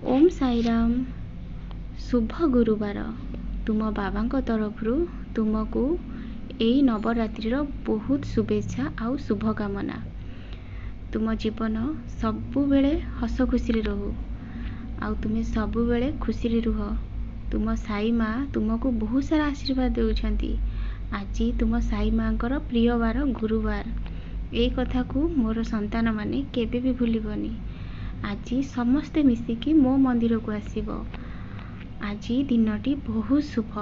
ओम साईराम। शुभ गुरुवार। तुम बाबा तरफ तुमको यही नवरात्रि बहुत शुभेच्छा आउ शुभकामना। तुम जीवन सबु बेले हस खुशी रहू आउ तुम्हें सबु बेले खुशी रुह। तुम साई माँ तुमको बहुत सारा आशीर्वाद देउछंती। आज तुम साई माँ प्रिय बार गुरुवार। यही कथा को मोर संतान माने केबे भी भूलिबनी। आज समस्ते मिसिकी मो मंदिर को आसीबो। आज दिनटी बहुत शुभ।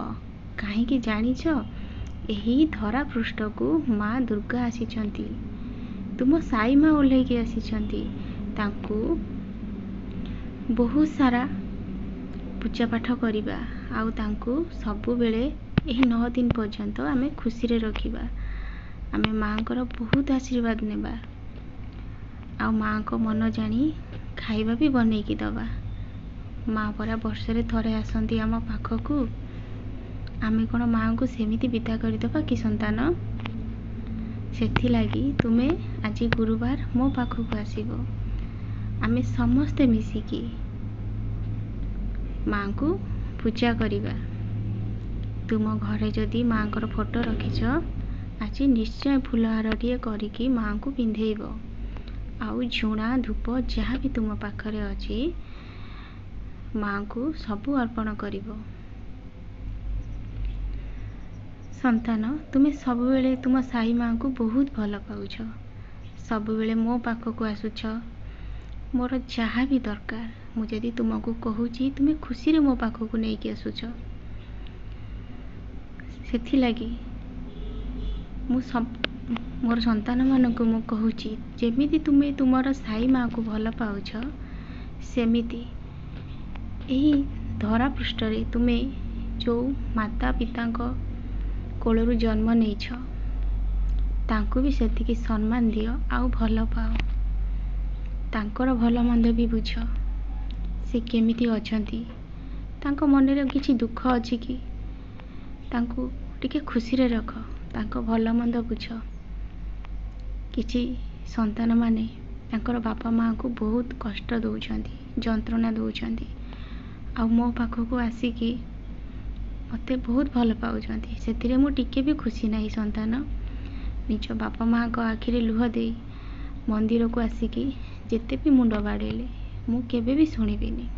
कहीं जानिछ यही धरा पृष्ठ को माँ दुर्गा आसीचंती। तुम साई माँ ओल्लैकी आसीचंती। तांको बहुत सारा पूजा पाठ करिबा आउ तांको सबु बेले एही 9 दिन पर्यंत आमे खुशी रे रखिबा। आमे माँ बहुत आशीर्वाद नेबा आउ माँ को मन जानी खाइबा भी बनेकी दबा। माँ परा वर्षरे थरे आसंती आम पाखकू। आमे कौन माँ को सेमिति विदा करदबा कि संतान। सेथि लागी तुमे आज गुरुवार मो पाखकू आसीबो। आमे समस्ते मिसिकी माँ को पूजा करिबा। तुम घरे जदि माँ को फोटो रखिछ आज निश्चय फूलहार टिए करिकी माँ को पिंधेइबो आउ झुणा धूप जहाँ भी तुम पाखरे अछि माँ को सबु अर्पण करिबो। संतान तुमे सबु बेले तुम साई माँ को बहुत भल पाउछ। सबु बेले मो पाखकू आसुछ। मोर जहाँ भी दरकार मु जदि तुमको कहूची तुमे खुशी रे मो पाखकू नेकी आसुछ। सेथि लागी मु सब मोर संतान मानक मु कहूची जेमिति तुमे तुमर साई माँ को भल पाउछ सेमिति एही धरा पृष्ठ रे तुमे जो माता पिता कोलरु जन्म नेइछ तांको भी सेतिकी सम्मान दियो आउ भल पाओ। तांकर भल मंद भी बुझ। से केमिति अछंती तांको मन रे किछि दुख अछि कि तांको टिके खुशी रे रख। तांको भल मंद बुझ। किछि संतान माने तांकर बापा माँ को बहुत कष्ट दौरान जंत्रणा दौरान आ मो पाखकू आसिकी मते बहुत भल पाउछंती। सेतिरे मु टिके भी खुशी नहीं संतान। निज बापा माँ को आखिरे लुह दे मंदिर को आसिकी जेते भी मुंड बाड़ेले मु केबे भी सुनिबिनी।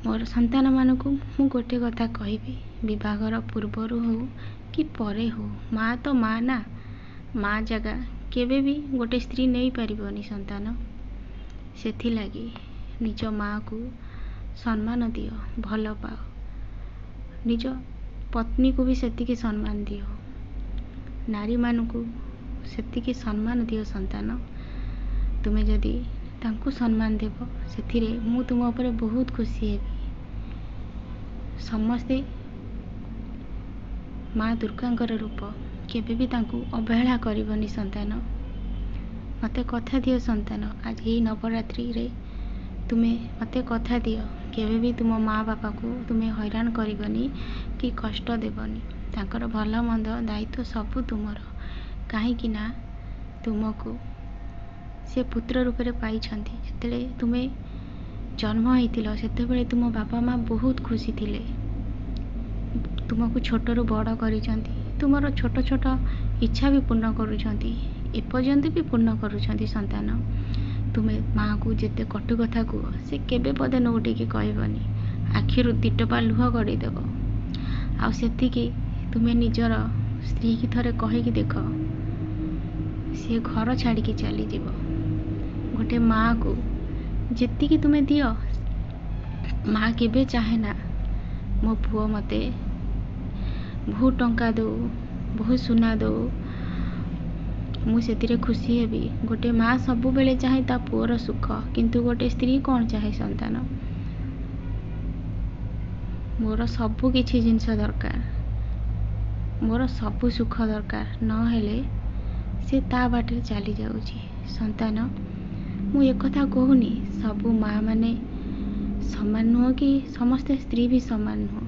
मोर संतान मानकू मु गोटे कथा कहबी विवाहर पूर्वरु हो कि परे हो माँ तो माँ ना। माँ जगह केबे भी गोटे स्त्री नहीं पारिबनी संतान। सेथि लागी निज माँ को सम्मान दियो भल पाओ। निज पत्नी को भी सेतिकी सम्मान दियो। नारी मानकू सेतिकी सम्मान दियो संतान। तुमे जदि तांको सम्मान देबो सेथिरे मु तुम ऊपर बहुत खुशी हेबी। समस्ते माँ दुर्गांकर रूप केबे भी तांको अवहेला करिबनी संतान। मते कथा दियो संतान आज ही नवरात्रि रे तुमे मते कथा दियो केबे भी तुम माँ बापा को तुमे हैरान करिबनी कि कष्ट देबनी। तांकर भल मंद दायित्व सबु तुमर। काहे कि ना तुमको से पुत्र रूप रे पाइछंती। जेतेले तुमे जन्म होइतिलो सेतेबेले तुम बापा माँ बहुत खुशी थिले। तुमको छोटरू बड़ करिछंती। तुमर छोट छोट इच्छा भी पूर्ण करुछंती। एपर्यंत भी पूर्ण करुछंती संतान। तुमे माँ को जेते कटु कथा कुह से केबे पदे नउटिकी कहबनी। आखिरु दिटपा लुह गड़ी देबो आउ सेतिकी तुमे निजर स्त्री की थरे कहिकी देख से घर छाड़िकी चली जीवो। गोटे माँ को जेतिकी तुमे दियो माँ केबे चाहे ना मो पुओ मते बहुत टंका दो बहुत सुना दो मु सेतिरे खुशी हेबी। गोटे माँ सबु बेले चाहे ता पुओर सुख किंतु गोटे स्त्री कौन चाहे संतान। मोर सबु किछि जिंस दरकार मोर सबु सुख दरकार न हेले से ता बाटे चली जाउची संतान। मु एक कथा कहूनी सबु माँ माने समान नुह कि समस्त स्त्री भी समान नुह।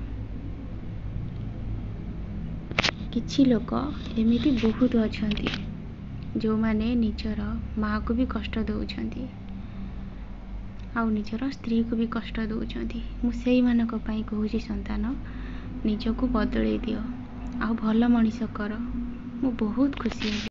किछि लोक एमिति बहुत अछंती जो माने निजर माँ को भी कष्ट दौरान। ଆଉ ନିଜର ସ୍ତ୍ରୀକୁ ବି କଷ୍ଟ ଦେଉଛନ୍ତି। ମୁଁ ସେଇମାନଙ୍କ ପାଇଁ କହୁଛି ସନ୍ତାନ, ନିଜକୁ ବଦଳେଇ ଦିଅ ଆଉ ଭଲ ମଣିଷ କର। ମୁଁ ବହୁତ ଖୁସି ହେବି।